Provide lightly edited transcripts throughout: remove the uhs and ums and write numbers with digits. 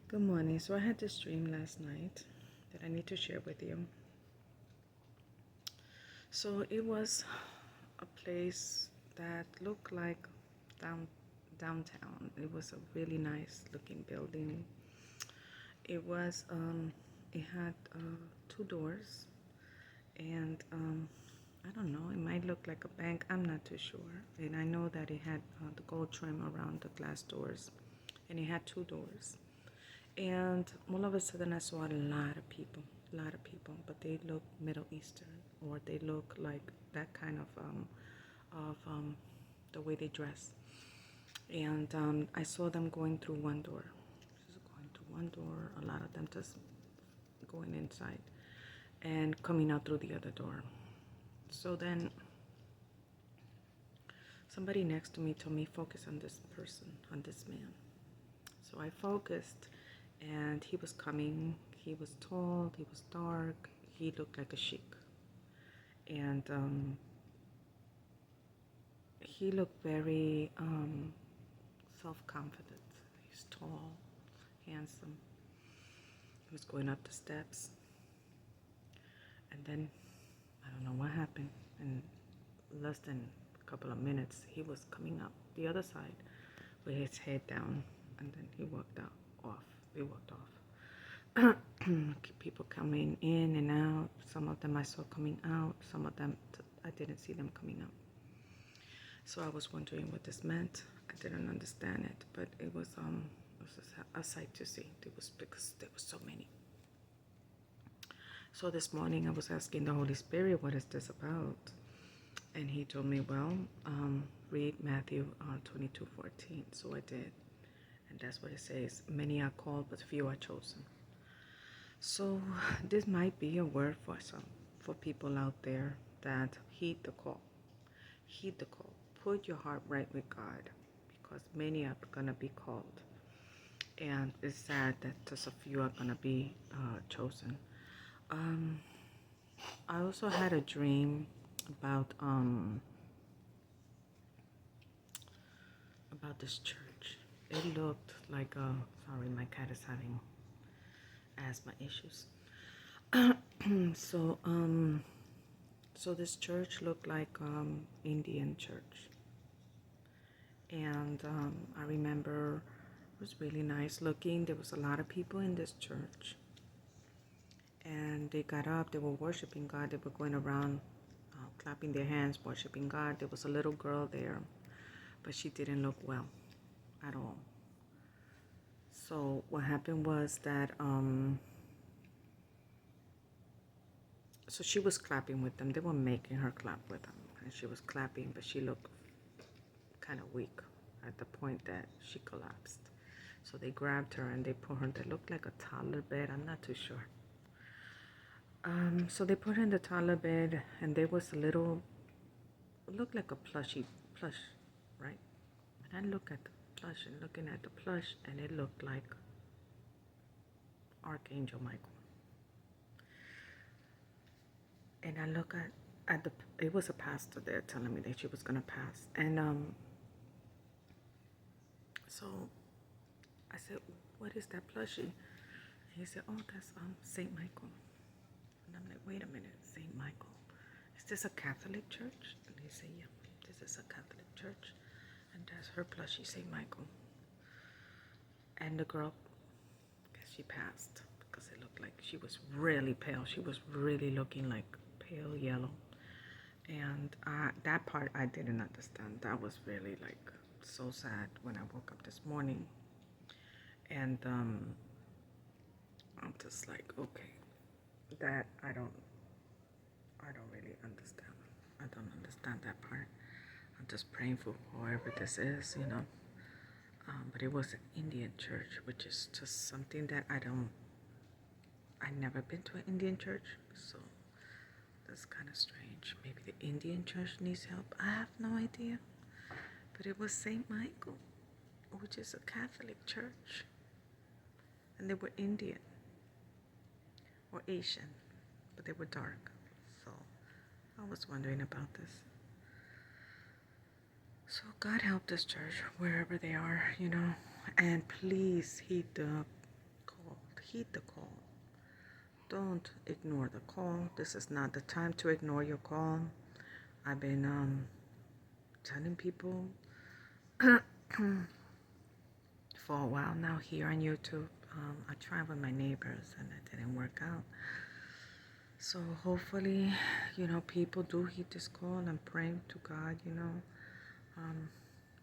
Good morning. So I had this dream last night that I need to share with you. So it was a place that looked like down downtown. It was a really nice looking building. It was it had two doors, and I don't know. It might look like a bank. I'm not too sure. And I know that it had the gold trim around the glass doors, and it had two doors. And all of a sudden, I saw a lot of people, but they look Middle Eastern, or they look like that kind of the way they dress. And I saw them going through one door, just going through one door. A lot of them just going inside and coming out through the other door. So then, somebody next to me told me focus on this person, on this man. So I focused, and he was coming. He was tall, he was dark, he looked like a sheik. And he looked very self-confident. He's tall, handsome. He was going up the steps. And then, I don't know what happened. In less than a couple of minutes, he was coming up the other side with his head down. And then he walked out, off. He walked off. People coming in and out. Some of them I saw coming out. Some of them I didn't see them coming out. So I was wondering what this meant. I didn't understand it, but it was a sight to see. It was because there were so many. So this morning I was asking the Holy Spirit, what is this about? And he told me, well, read Matthew 22:14. So I did. And that's what it says. Many are called, but few are chosen. So this might be a word for people out there that heed the call. Heed the call. Put your heart right with God, because many are gonna be called, and it's sad that just a few are gonna be chosen. I also had a dream about this church. It looked like sorry, my cat is having asthma issues. so so this church looked like Indian church, and I remember it was really nice looking. There was a lot of people in this church, and they got up. They were worshiping God. They were going around clapping their hands, worshiping God. There was a little girl there, but she didn't look well at all. So what happened was that so she was clapping with them. They were making her clap with them, and she was clapping, but she looked kind of weak at the point that she collapsed. So they grabbed her and they put her. They looked like a toddler bed. I'm not too sure. So they put her in the toddler bed, and there was a little, it looked like a plush, right? And I look at the plush and looking at the plush, and it looked like Archangel Michael. And I look at the, it was a pastor there telling me that she was gonna pass, and so I said, "What is that plushie?" And he said, "Oh, that's Saint Michael." And I'm like, "Wait a minute, Saint Michael? Is this a Catholic church?" And he said, "Yeah, this is a Catholic church, and that's her plushie, Saint Michael." And the girl, I guess she passed because it looked like she was really pale. She was really looking like pale yellow. And that part I didn't understand. That was really like so sad when I woke up this morning. And I'm just like, okay, that I don't really understand. I don't understand that part. I'm just praying for whoever this is, you know. But it was an Indian church, which is just something that I never been to an Indian church, so that's kind of strange. Maybe the Indian church needs help. I have no idea. But it was St. Michael, which is a Catholic church. And they were Indian or Asian, but they were dark. So I was wondering about this. So God help this church, wherever they are, you know. And please heed the heed the call. Don't ignore the call. This is not the time to ignore your call. I've been telling people for a while now here on YouTube. I tried with my neighbors and it didn't work out. So hopefully, people do heed this call and pray to God,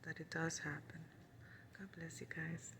that it does happen. God bless you guys.